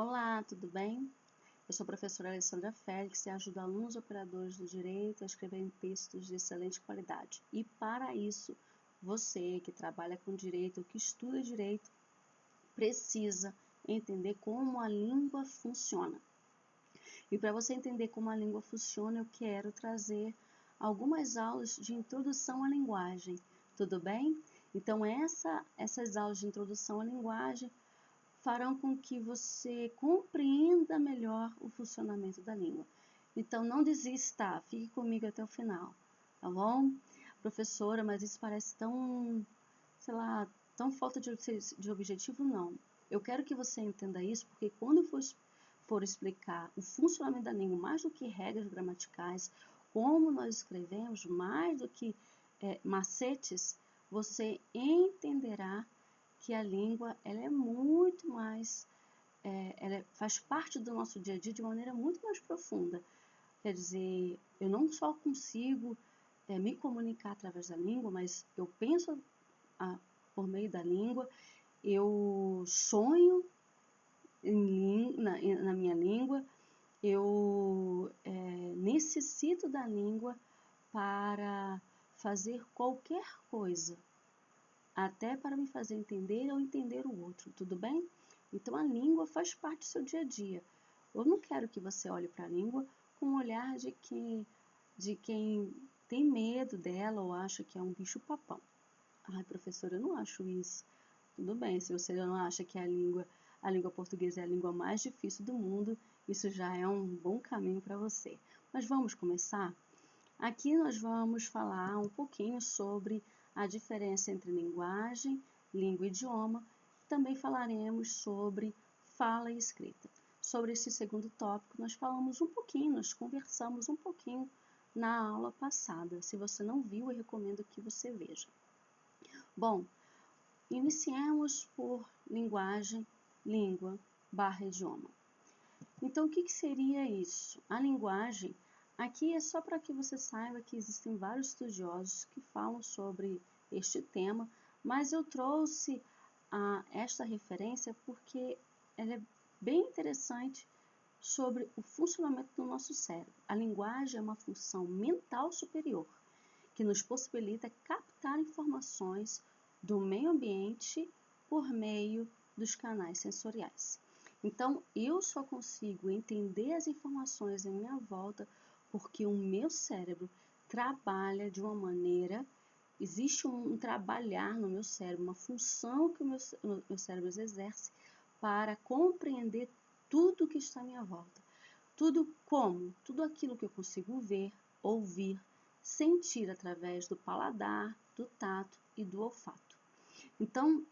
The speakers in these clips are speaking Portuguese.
Olá, tudo bem? Eu sou a professora Alessandra Félix e ajudo alunos operadores do direito a escreverem textos de excelente qualidade. E para isso, você que trabalha com direito ou que estuda direito, precisa entender como a língua funciona. E para você entender como a língua funciona, eu quero trazer algumas aulas de introdução à linguagem. Tudo bem? Então, essas aulas de introdução à linguagem farão com que você compreenda melhor o funcionamento da língua. Então, não desista, fique comigo até o final, tá bom? Professora, mas isso parece tão, sei lá, tão falta de objetivo, não. Eu quero que você entenda isso, porque quando for explicar o funcionamento da língua, mais do que regras gramaticais, como nós escrevemos, mais do que macetes, você entenderá que a língua ela é muito mais, ela faz parte do nosso dia a dia de maneira muito mais profunda. Quer dizer, eu não só consigo me comunicar através da língua, mas eu penso por meio da língua, eu sonho na minha língua, eu necessito da língua para fazer qualquer coisa, até para me fazer entender ou entender o outro, tudo bem? Então a língua faz parte do seu dia a dia. Eu não quero que você olhe para a língua com o olhar de quem tem medo dela ou acha que é um bicho-papão. Ai, professora, eu não acho isso. Tudo bem, se você não acha que a língua portuguesa é a língua mais difícil do mundo, isso já é um bom caminho para você. Mas vamos começar? Aqui nós vamos falar um pouquinho sobre a diferença entre linguagem, língua e idioma. Também falaremos sobre fala e escrita. Sobre esse segundo tópico, nós falamos um pouquinho, nós conversamos um pouquinho na aula passada. Se você não viu, eu recomendo que você veja. Bom, iniciemos por linguagem, língua / idioma. Então, o que seria isso? A linguagem, aqui é só para que você saiba que existem vários estudiosos que falam sobre este tema, mas eu trouxe esta referência porque ela é bem interessante sobre o funcionamento do nosso cérebro. A linguagem é uma função mental superior que nos possibilita captar informações do meio ambiente por meio dos canais sensoriais. Então, eu só consigo entender as informações em minha volta porque o meu cérebro trabalha de uma maneira, existe um trabalhar no meu cérebro, uma função que o meu cérebro exerce para compreender tudo que está à minha volta. Tudo como? Tudo aquilo que eu consigo ver, ouvir, sentir através do paladar, do tato e do olfato. Então,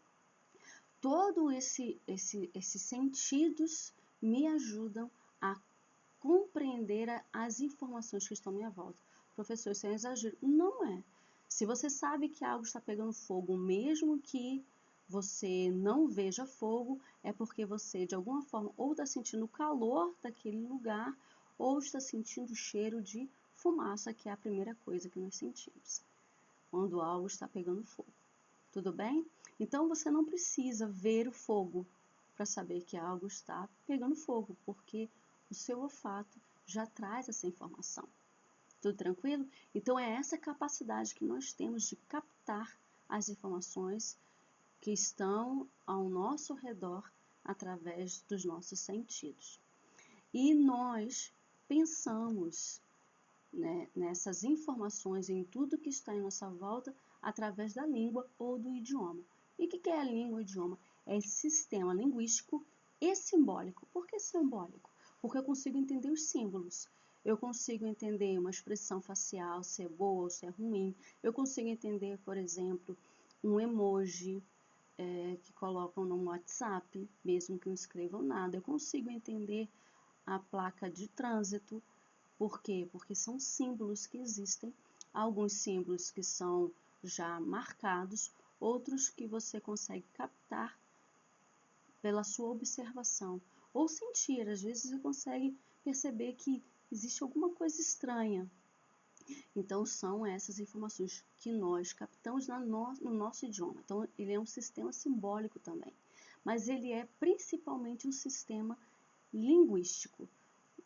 todos esses sentidos me ajudam a compreender as informações que estão à minha volta. Professor, isso é um exagero. Não é. Se você sabe que algo está pegando fogo, mesmo que você não veja fogo, é porque você, de alguma forma, ou está sentindo o calor daquele lugar, ou está sentindo o cheiro de fumaça, que é a primeira coisa que nós sentimos quando algo está pegando fogo. Tudo bem? Então, você não precisa ver o fogo para saber que algo está pegando fogo, porque o seu olfato já traz essa informação. Tudo tranquilo? Então, é essa capacidade que nós temos de captar as informações que estão ao nosso redor através dos nossos sentidos. E nós pensamos, né, nessas informações, em tudo que está em nossa volta, através da língua ou do idioma. E o que é a língua e o idioma? É esse sistema linguístico e simbólico. Por que simbólico? Porque eu consigo entender os símbolos. Eu consigo entender uma expressão facial, se é boa ou se é ruim. Eu consigo entender, por exemplo, um emoji que colocam no WhatsApp, mesmo que não escrevam nada. Eu consigo entender a placa de trânsito. Por quê? Porque são símbolos que existem, alguns símbolos que são já marcados, outros que você consegue captar pela sua observação ou sentir. Às vezes você consegue perceber que existe alguma coisa estranha. Então, são essas informações que nós captamos no nosso idioma. Então, ele é um sistema simbólico também, mas ele é principalmente um sistema linguístico.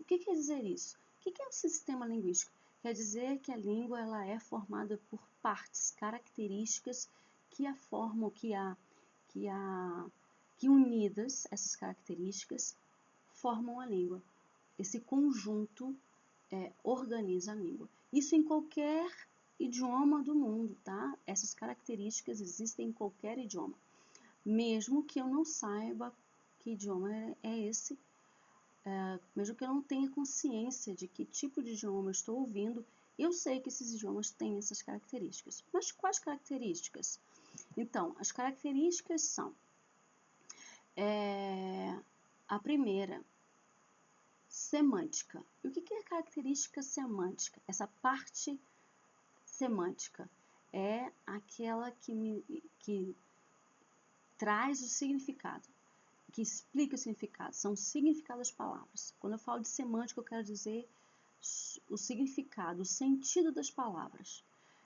O que quer dizer isso? O que é um sistema linguístico? Quer dizer que a língua ela é formada por partes, características que a formam, que unidas, essas características, formam a língua. Esse conjunto organiza a língua. Isso em qualquer idioma do mundo, tá? Essas características existem em qualquer idioma. Mesmo que eu não saiba que idioma é esse, mesmo que eu não tenha consciência de que tipo de idioma eu estou ouvindo, eu sei que esses idiomas têm essas características. Mas quais características? Então, as características são a primeira, semântica. E o que é característica semântica? Essa parte semântica é aquela que traz o significado, que explica o significado, são o significado das palavras. Quando eu falo de semântica, eu quero dizer o significado, o sentido das palavras.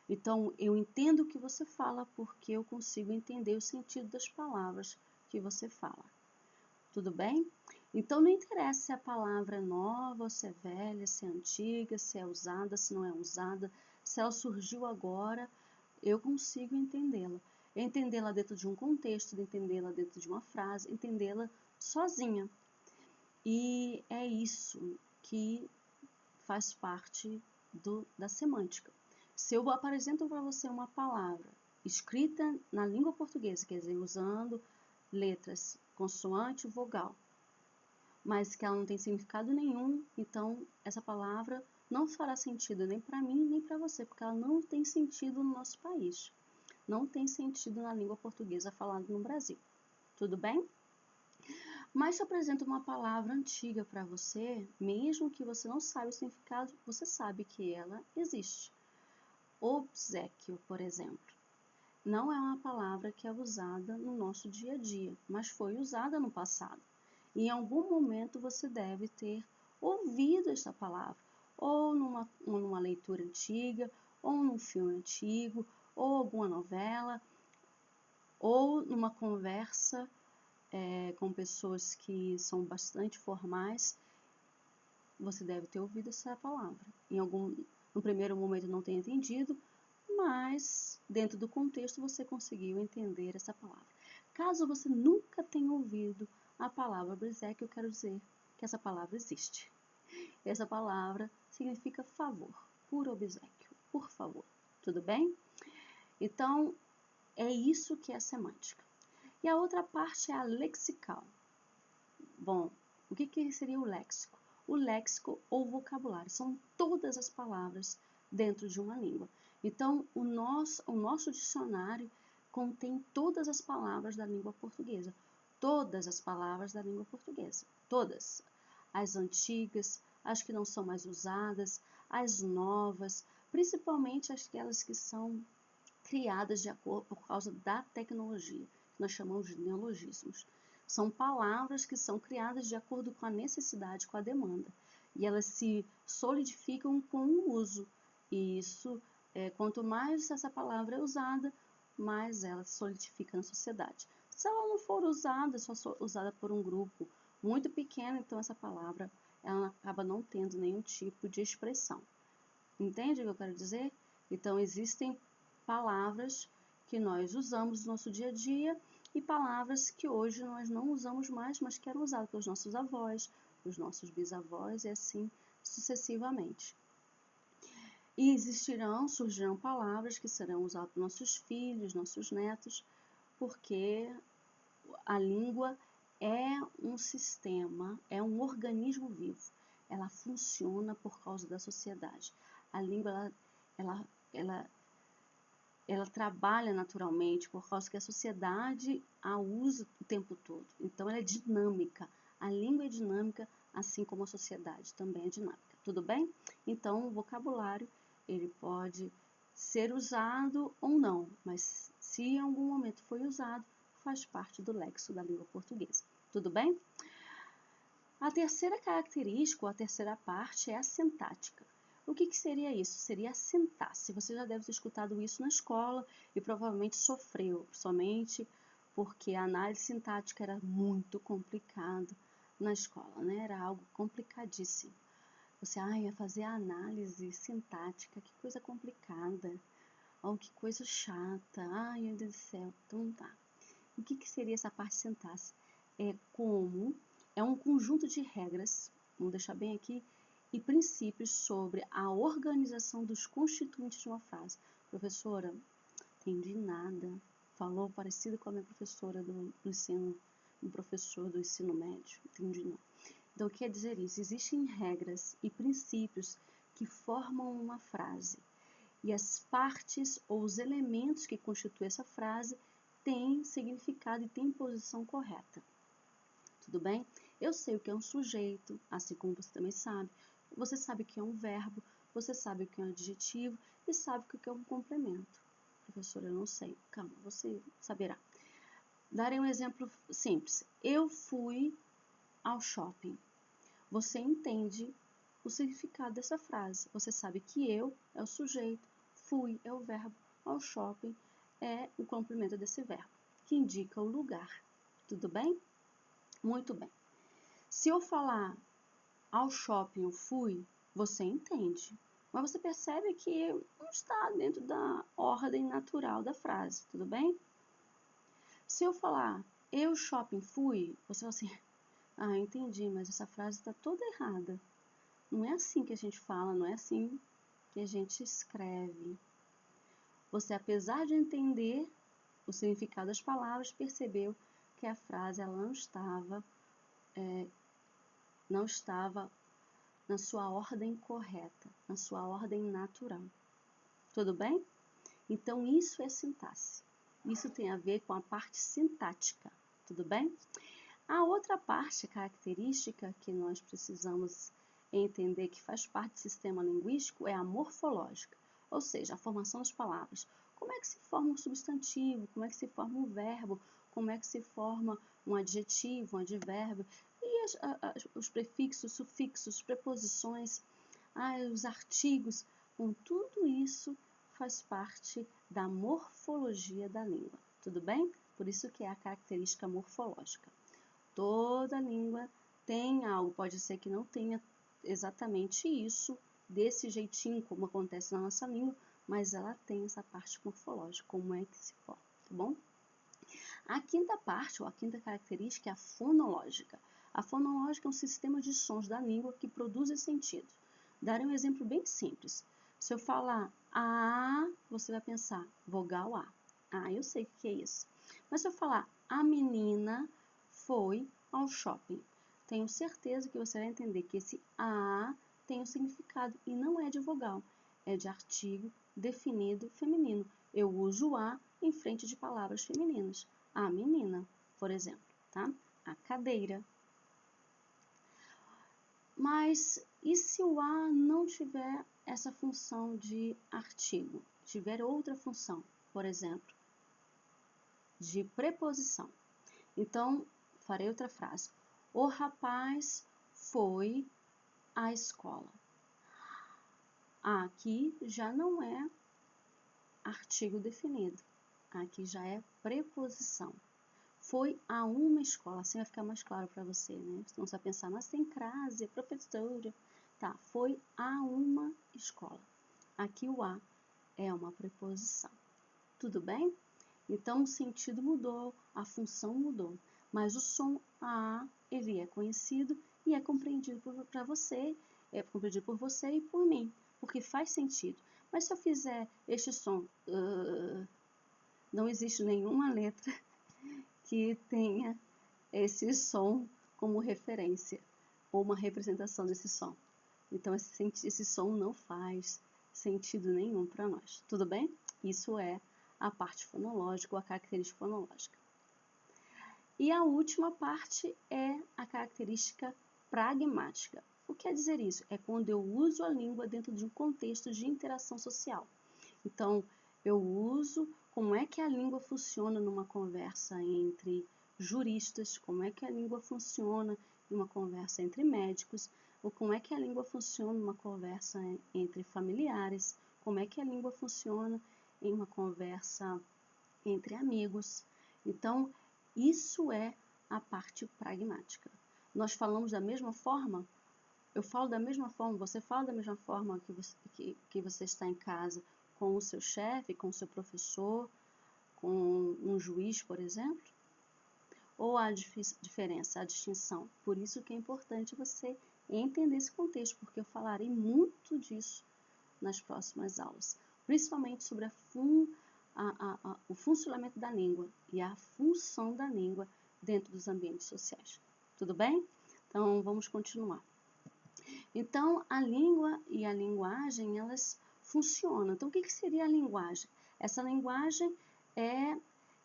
Então, eu entendo o que você fala porque eu consigo entender o sentido das palavras que você fala. Tudo bem? Então, não interessa se a palavra é nova, ou se é velha, se é antiga, se é usada, se não é usada, se ela surgiu agora, eu consigo entendê-la. Entendê-la dentro de um contexto, entendê-la dentro de uma frase, entendê-la sozinha. E é isso que faz parte da semântica. Se eu apresento para você uma palavra escrita na língua portuguesa, quer dizer, usando letras consoante e vogal, mas que ela não tem significado nenhum, então essa palavra não fará sentido nem para mim nem para você, porque ela não tem sentido no nosso país. Não tem sentido na língua portuguesa falada no Brasil. Tudo bem? Mas se eu apresento uma palavra antiga para você, mesmo que você não saiba o significado, você sabe que ela existe. Obséquio, por exemplo, não é uma palavra que é usada no nosso dia a dia, mas foi usada no passado. E em algum momento você deve ter ouvido essa palavra, ou numa leitura antiga, ou num filme antigo, ou alguma novela, ou numa conversa com pessoas que são bastante formais, você deve ter ouvido essa palavra. No primeiro momento não tenha entendido, mas dentro do contexto você conseguiu entender essa palavra. Caso você nunca tenha ouvido a palavra obséquio, eu quero dizer que essa palavra existe. Essa palavra significa favor, por obséquio, por favor. Tudo bem? Então, é isso que é a semântica. E a outra parte é a lexical. Bom, o que seria o léxico? O léxico ou vocabulário são todas as palavras dentro de uma língua. Então, o nosso dicionário contém todas as palavras da língua portuguesa. Todas as palavras da língua portuguesa. Todas. As antigas, as que não são mais usadas, as novas, principalmente aquelas que são criadas de acordo por causa da tecnologia, que nós chamamos de neologismos. São palavras que são criadas de acordo com a necessidade, com a demanda. E elas se solidificam com o uso. E isso, quanto mais essa palavra é usada, mais ela se solidifica na sociedade. Se ela não for usada, só usada por um grupo muito pequeno, então essa palavra ela acaba não tendo nenhum tipo de expressão. Entende o que eu quero dizer? Então, existem palavras que nós usamos no nosso dia a dia e palavras que hoje nós não usamos mais, mas que eram usadas pelos nossos avós, pelos nossos bisavós e assim sucessivamente. E surgirão palavras que serão usadas por nossos filhos, nossos netos, porque a língua é um sistema, é um organismo vivo. Ela funciona por causa da sociedade. A língua, ela trabalha naturalmente por causa que a sociedade a usa o tempo todo. Então, ela é dinâmica. A língua é dinâmica, assim como a sociedade também é dinâmica. Tudo bem? Então, o vocabulário, ele pode ser usado ou não, mas se em algum momento foi usado, faz parte do léxico da língua portuguesa. Tudo bem? A terceira característica, ou a terceira parte, é a sintática. O que seria isso? Seria a sintaxe. Você já deve ter escutado isso na escola e provavelmente sofreu, somente porque a análise sintática era muito complicado na escola, né? Era algo complicadíssimo. Você, ia fazer a análise sintática, que coisa complicada. Que coisa chata. Ai, meu Deus do céu. Então tá. O que seria essa parte sintaxe? É um conjunto de regras, vamos deixar bem aqui, e princípios sobre a organização dos constituintes de uma frase. Professora, entendi nada. Falou parecido com a minha professora do ensino, um professor do ensino médio. Entendi não. Então, quer dizer isso? Existem regras e princípios que formam uma frase. E as partes ou os elementos que constituem essa frase têm significado e têm posição correta. Tudo bem? Eu sei o que é um sujeito, assim como você também sabe. Você sabe o que é um verbo, você sabe o que é um adjetivo e sabe o que é um complemento. Professora, eu não sei. Calma, você saberá. Darei um exemplo simples. Eu fui ao shopping. Você entende o significado dessa frase. Você sabe que eu é o sujeito, fui é o verbo, ao shopping é o complemento desse verbo, que indica o lugar. Tudo bem? Muito bem. Se eu falar ao shopping eu fui, você entende. Mas você percebe que não está dentro da ordem natural da frase, tudo bem? Se eu falar eu shopping fui, você vai assim, entendi, mas essa frase está toda errada. Não é assim que a gente fala, não é assim que a gente escreve. Você, apesar de entender o significado das palavras, percebeu que a frase ela não estava na sua ordem correta, na sua ordem natural. Tudo bem? Então, isso é sintaxe. Isso tem a ver com a parte sintática. Tudo bem? A outra parte característica que nós precisamos entender que faz parte do sistema linguístico é a morfológica, ou seja, a formação das palavras. Como é que se forma um substantivo? Como é que se forma um verbo? Como é que se forma um adjetivo, um advérbio? E os prefixos, sufixos, preposições, os artigos, tudo isso faz parte da morfologia da língua. Tudo bem? Por isso que é a característica morfológica. Toda língua tem algo, pode ser que não tenha exatamente isso, desse jeitinho como acontece na nossa língua, mas ela tem essa parte morfológica, como é que se forma, tá bom? A quinta parte, ou a quinta característica é a fonológica. A fonológica é um sistema de sons da língua que produzem sentido. Darei um exemplo bem simples. Se eu falar A, você vai pensar vogal A. Eu sei o que é isso. Mas se eu falar a menina foi ao shopping, tenho certeza que você vai entender que esse A tem um significado e não é de vogal, é de artigo definido feminino. Eu uso A em frente de palavras femininas. A menina, por exemplo, tá? A cadeira. Mas e se o A não tiver essa função de artigo? Tiver outra função, por exemplo, de preposição. Então, farei outra frase. O rapaz foi à escola. Aqui já não é artigo definido. Aqui já é preposição. Foi a uma escola. Assim vai ficar mais claro para você, né? Senão você vai pensar, mas tem crase, é professora. Tá, foi a uma escola. Aqui o a é uma preposição. Tudo bem? Então o sentido mudou, a função mudou. Mas o som a, ele é conhecido e é compreendido por você e por mim, porque faz sentido. Mas se eu fizer este som, não existe nenhuma letra que tenha esse som como referência ou uma representação desse som. Então, esse som não faz sentido nenhum para nós. Tudo bem? Isso é a parte fonológica ou a característica fonológica. E a última parte é a característica pragmática. O que quer dizer isso? É quando eu uso a língua dentro de um contexto de interação social. Então, eu uso como é que a língua funciona numa conversa entre juristas, como é que a língua funciona em uma conversa entre médicos, ou como é que a língua funciona numa conversa entre familiares, como é que a língua funciona em uma conversa entre amigos. Então, isso é a parte pragmática. nós falamos da mesma forma? Eu falo da mesma forma, você fala da mesma forma que você está em casa com o seu chefe, com o seu professor, com um juiz, por exemplo? Ou há diferença, há distinção? Por isso que é importante você entender esse contexto, porque eu falarei muito disso nas próximas aulas, principalmente sobre o funcionamento da língua e a função da língua dentro dos ambientes sociais. Tudo bem? Então, vamos continuar. Então, a língua e a linguagem, elas funcionam. Então, o que seria a linguagem? Essa linguagem é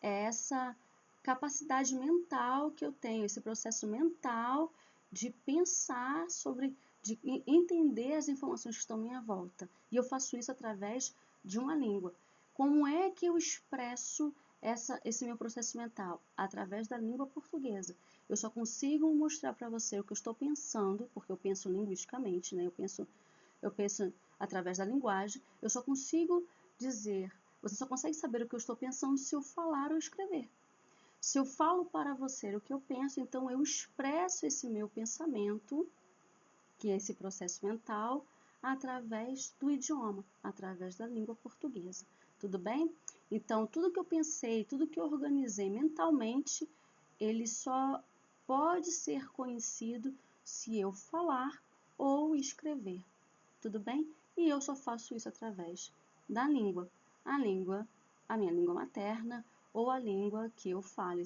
essa capacidade mental que eu tenho, esse processo mental de pensar sobre, de entender as informações que estão à minha volta. E eu faço isso através de uma língua. Como é que eu expresso esse meu processo mental? Através da língua portuguesa. Eu só consigo mostrar para você o que eu estou pensando, porque eu penso linguisticamente, né? Eu penso através da linguagem. Eu só consigo dizer, você só consegue saber o que eu estou pensando se eu falar ou escrever. Se eu falo para você o que eu penso, então eu expresso esse meu pensamento, que é esse processo mental, através do idioma, através da língua portuguesa. Tudo bem? Então, tudo que eu pensei, tudo que eu organizei mentalmente, ele só pode ser conhecido se eu falar ou escrever. Tudo bem? E eu só faço isso através da língua. A minha língua materna, ou a língua que eu fale,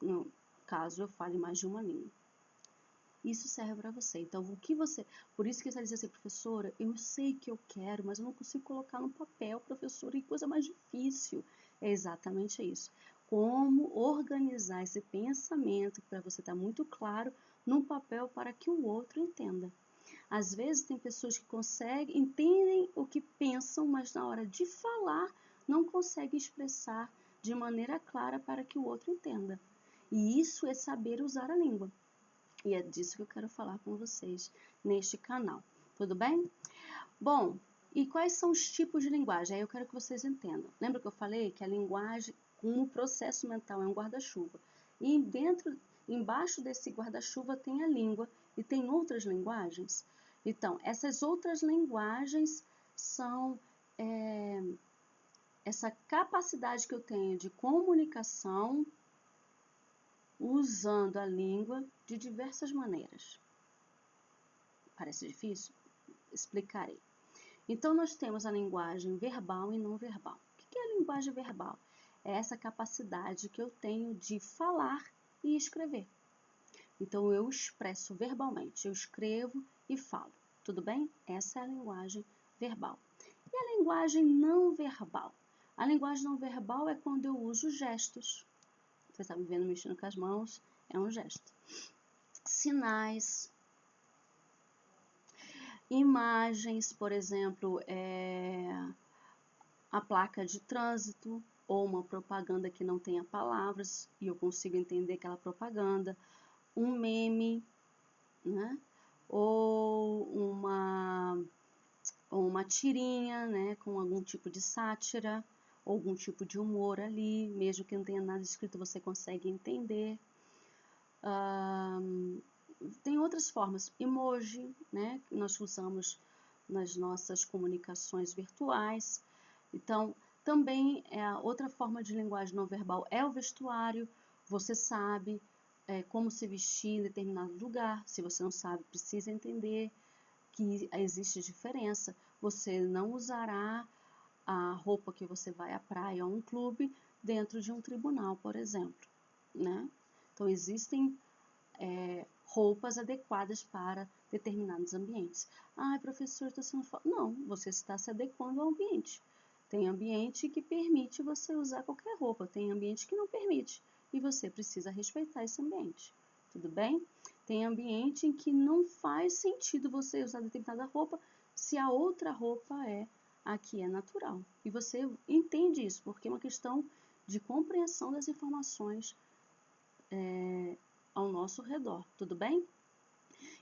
no caso eu fale mais de uma língua. Isso serve para você. Então, por isso que você diz assim, professora, eu sei que eu quero, mas eu não consigo colocar no papel, professora, que coisa mais difícil. É exatamente isso. Como organizar esse pensamento, para você estar muito claro, num papel para que o outro entenda. Às vezes tem pessoas que entendem o que pensam, mas na hora de falar, não conseguem expressar de maneira clara para que o outro entenda. E isso é saber usar a língua. E é disso que eu quero falar com vocês neste canal. Tudo bem? Bom, e quais são os tipos de linguagem? Aí eu quero que vocês entendam. Lembra que eu falei que a linguagem, como processo mental, é um guarda-chuva. E embaixo desse guarda-chuva tem a língua e tem outras linguagens. Então, essas outras linguagens são essa capacidade que eu tenho de comunicação usando a língua de diversas maneiras. Parece difícil? Explicarei. Então, nós temos a linguagem verbal e não verbal. O que é a linguagem verbal? É essa capacidade que eu tenho de falar e escrever. Então, eu expresso verbalmente, eu escrevo e falo. Tudo bem? Essa é a linguagem verbal. E a linguagem não verbal? A linguagem não verbal é quando eu uso gestos. Você está me vendo mexendo com as mãos, é um gesto. Sinais, imagens, por exemplo, a placa de trânsito ou uma propaganda que não tenha palavras e eu consigo entender aquela propaganda, um meme, né? Ou uma tirinha, né? Com algum tipo de sátira, algum tipo de humor ali, mesmo que não tenha nada escrito, você consegue entender. Tem outras formas, emoji, né? Que nós usamos nas nossas comunicações virtuais. Então, também outra forma de linguagem não verbal é o vestuário. Você sabe como se vestir em determinado lugar. Se você não sabe, precisa entender que existe diferença. Você não usará a roupa que você vai à praia ou a um clube dentro de um tribunal, por exemplo, né? Então, existem roupas adequadas para determinados ambientes. Ah, professor, está sendo falso. Não, você está se adequando ao ambiente. Tem ambiente que permite você usar qualquer roupa, tem ambiente que não permite, e você precisa respeitar esse ambiente. Tudo bem? Tem ambiente em que não faz sentido você usar determinada roupa se a outra roupa é a que é natural. E você entende isso, porque é uma questão de compreensão das informações ao nosso redor, tudo bem?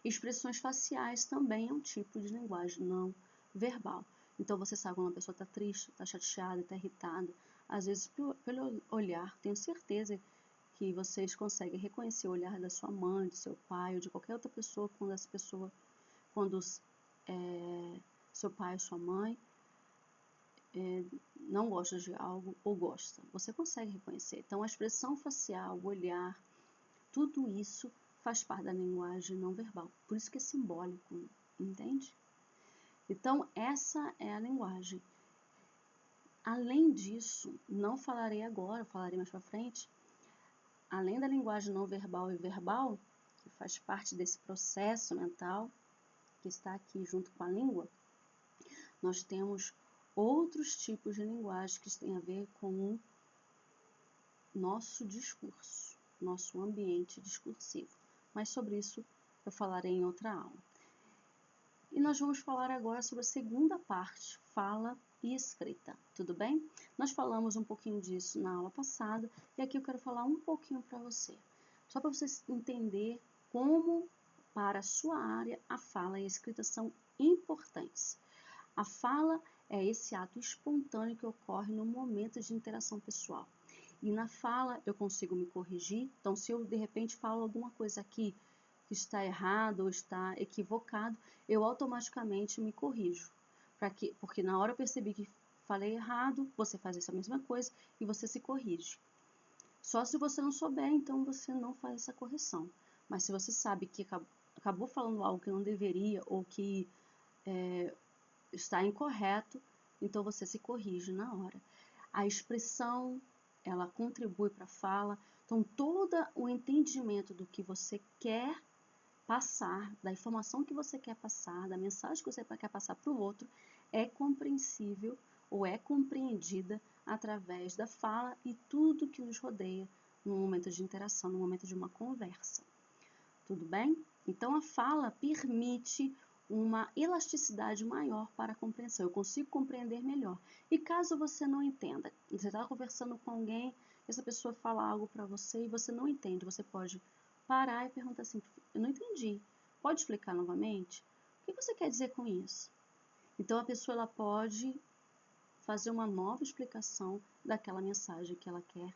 Expressões faciais também é um tipo de linguagem não verbal. Então, você sabe quando uma pessoa está triste, está chateada, está irritada. Às vezes, pelo olhar, tenho certeza que vocês conseguem reconhecer o olhar da sua mãe, do seu pai ou de qualquer outra pessoa quando seu pai ou sua mãe não gosta de algo ou gosta. Você consegue reconhecer. Então, a expressão facial, o olhar, tudo isso faz parte da linguagem não verbal. Por isso que é simbólico, entende? Então, essa é a linguagem. Além disso, não falarei agora, falarei mais para frente, além da linguagem não verbal e verbal, que faz parte desse processo mental, que está aqui junto com a língua, nós temos outros tipos de linguagem que têm a ver com o nosso discurso, nosso ambiente discursivo. Mas sobre isso eu falarei em outra aula. E nós vamos falar agora sobre a segunda parte, fala e escrita, tudo bem? Nós falamos um pouquinho disso na aula passada e aqui eu quero falar um pouquinho para você. Só para você entender como, para a sua área, a fala e a escrita são importantes. A fala é esse ato espontâneo que ocorre no momento de interação pessoal. E na fala eu consigo me corrigir. Então, se eu de repente falo alguma coisa aqui que está errado ou está equivocado, eu automaticamente me corrijo. Porque na hora eu percebi que falei errado, você faz essa mesma coisa e você se corrige. Só se você não souber, então você não faz essa correção. Mas se você sabe que acabou falando algo que não deveria ou que está incorreto, então você se corrige na hora. A expressão, ela contribui para a fala. Então, todo o entendimento do que você quer passar, da informação que você quer passar, da mensagem que você quer passar para o outro, é compreensível ou é compreendida através da fala e tudo que nos rodeia no momento de interação, no momento de uma conversa. Tudo bem? Então, a fala permite uma elasticidade maior para a compreensão. Eu consigo compreender melhor. E caso você não entenda, você está conversando com alguém, essa pessoa fala algo para você e você não entende, você pode parar e perguntar assim, eu não entendi, pode explicar novamente? O que você quer dizer com isso? Então, a pessoa ela pode fazer uma nova explicação daquela mensagem que ela quer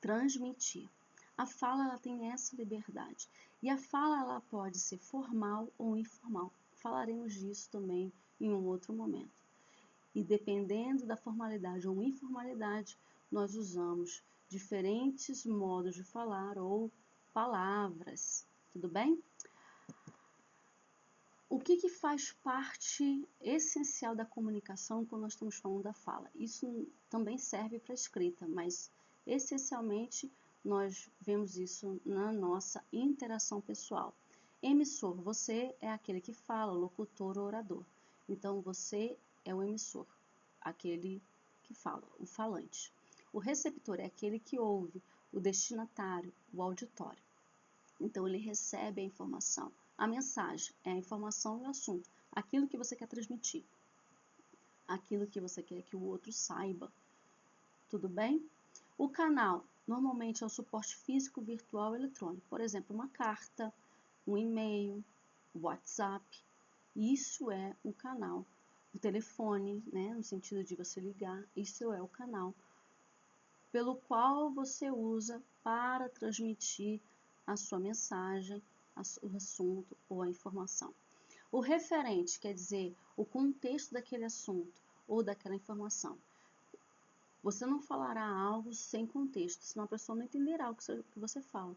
transmitir. A fala ela tem essa liberdade. E a fala ela pode ser formal ou informal. Falaremos disso também em um outro momento. E dependendo da formalidade ou informalidade, nós usamos diferentes modos de falar ou palavras. Tudo bem? O que faz parte essencial da comunicação quando nós estamos falando da fala? Isso também serve para a escrita, mas essencialmente nós vemos isso na nossa interação pessoal. Emissor, você é aquele que fala, locutor ou orador. Então, você é o emissor, aquele que fala, o falante. O receptor é aquele que ouve, o destinatário, o auditório. Então, ele recebe a informação. A mensagem é a informação e o assunto, aquilo que você quer transmitir, aquilo que você quer que o outro saiba. Tudo bem? O canal normalmente é o suporte físico, virtual e eletrônico. Por exemplo, uma carta, um e-mail, WhatsApp. Isso é o canal. O telefone, né, no sentido de você ligar, isso é o canal pelo qual você usa para transmitir a sua mensagem, o assunto ou a informação. O referente quer dizer o contexto daquele assunto ou daquela informação. Você não falará algo sem contexto, senão a pessoa não entenderá o que você fala.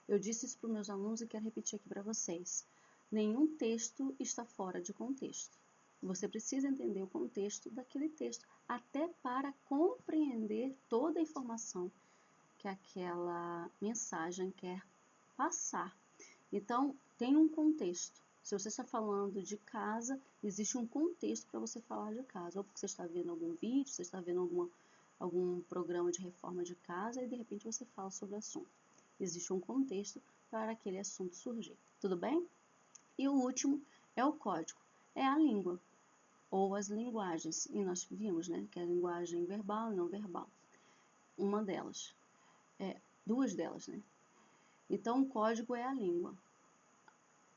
Eu disse isso para os meus alunos e quero repetir aqui para vocês. Nenhum texto está fora de contexto. Você precisa entender o contexto daquele texto, até para compreender toda a informação que aquela mensagem quer passar. Então, tem um contexto. Se você está falando de casa, existe um contexto para você falar de casa. Ou porque você está vendo algum vídeo, você está vendo algum programa de reforma de casa e de repente você fala sobre o assunto. Existe um contexto para aquele assunto surgir. Tudo bem? E o último é o código. É a língua ou as linguagens. E nós vimos, né, que é a linguagem verbal e não verbal. Uma delas. Duas delas, né? Então, o código é a língua.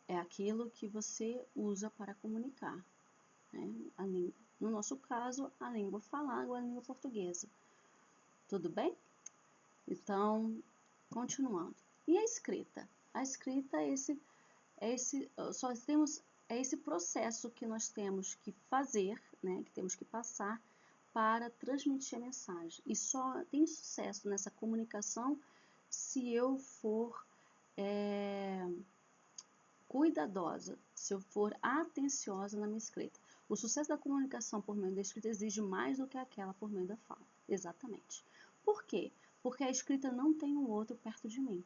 É aquilo que você usa para comunicar. Né? No nosso caso, a língua falada ou a língua portuguesa. Tudo bem? Então, Continuando. E a escrita? A escrita é esse processo que nós temos que fazer, né, que temos que passar para transmitir a mensagem. E só tem sucesso nessa comunicação se eu for cuidadosa, se eu for atenciosa na minha escrita. O sucesso da comunicação por meio da escrita exige mais do que aquela por meio da fala. Exatamente. Por quê? Porque a escrita não tem um outro perto de mim.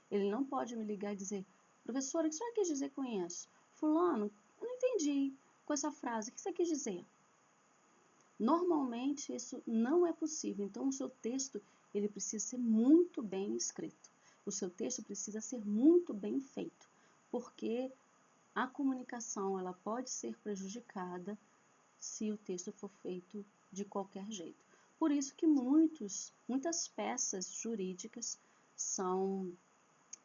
Ele não pode me ligar e dizer: professora, o que você quis dizer com isso? Fulano, eu não entendi com essa frase. O que você quis dizer? Normalmente isso não é possível. Então o seu texto ele precisa ser muito bem escrito. O seu texto precisa ser muito bem feito, porque a comunicação ela pode ser prejudicada se o texto for feito de qualquer jeito. Por isso que muitas peças jurídicas são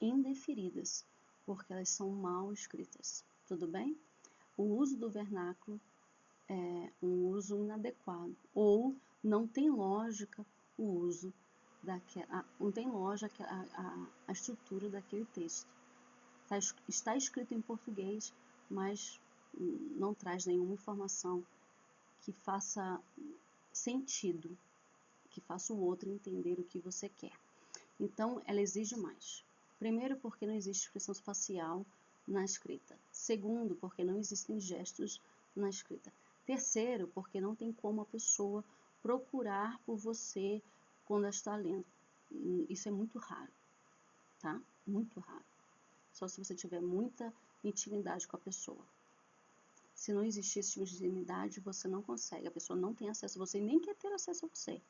indeferidas, porque elas são mal escritas. Tudo bem? O uso do vernáculo é um uso inadequado, ou não tem lógica o uso não tem lógica a estrutura daquele texto. Está escrito em português, mas não traz nenhuma informação que faça sentido, que faça o outro entender o que você quer. Então, ela exige mais. Primeiro, porque não existe expressão facial na escrita. Segundo, porque não existem gestos na escrita. Terceiro, porque não tem como a pessoa procurar por você quando ela está lendo. Isso é muito raro, tá? Muito raro. Só se você tiver muita intimidade com a pessoa. Se não existir esse tipo de intimidade, você não consegue. A pessoa não tem acesso a você e nem quer ter acesso a você.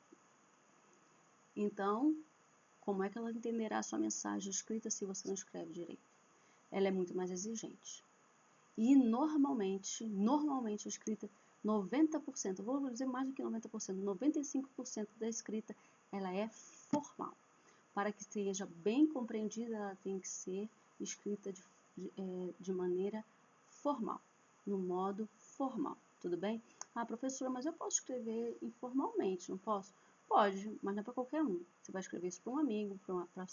Então, como é que ela entenderá a sua mensagem escrita se você não escreve direito? Ela é muito mais exigente. E normalmente a escrita, 90%, vou dizer mais do que 90%, 95% da escrita, ela é formal. Para que seja bem compreendida, ela tem que ser escrita de maneira formal, no modo formal, tudo bem? Ah, professora, mas eu posso escrever informalmente, não posso? Pode, mas não é para qualquer um. Você vai escrever isso para um amigo, para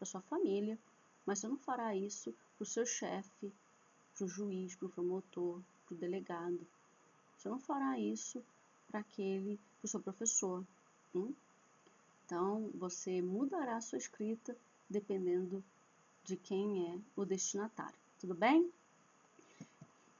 sua família, mas você não fará isso para o seu chefe, para o juiz, para o promotor, para o delegado. Você não fará isso para o seu professor. Então, você mudará a sua escrita dependendo de quem é o destinatário. Tudo bem?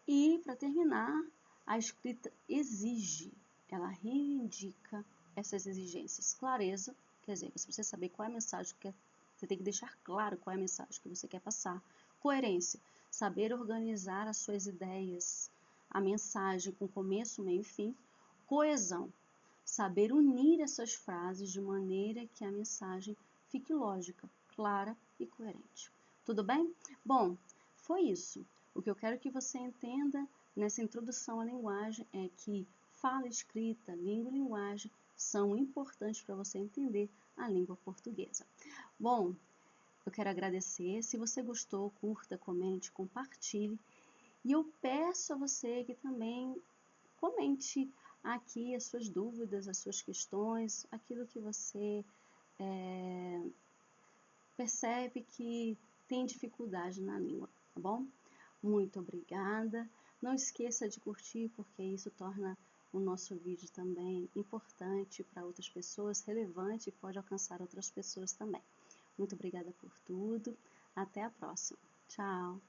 E, para terminar, a escrita exige, ela reivindica essas exigências. Clareza, quer dizer, você saber qual é a mensagem que você tem que deixar claro qual é a mensagem que você quer passar. Coerência, saber organizar as suas ideias, a mensagem com começo, meio e fim. Coesão, saber unir essas frases de maneira que a mensagem fique lógica, clara e coerente. Tudo bem? Bom, foi isso. O que eu quero que você entenda nessa introdução à linguagem é que fala, escrita, língua e linguagem são importantes para você entender a língua portuguesa. Bom, eu quero agradecer. Se você gostou, curta, comente, compartilhe. E eu peço a você que também comente aqui as suas dúvidas, as suas questões, aquilo que você percebe que tem dificuldade na língua, tá bom? Muito obrigada. Não esqueça de curtir, porque isso torna o nosso vídeo também importante para outras pessoas, relevante e pode alcançar outras pessoas também. Muito obrigada por tudo. Até a próxima. Tchau!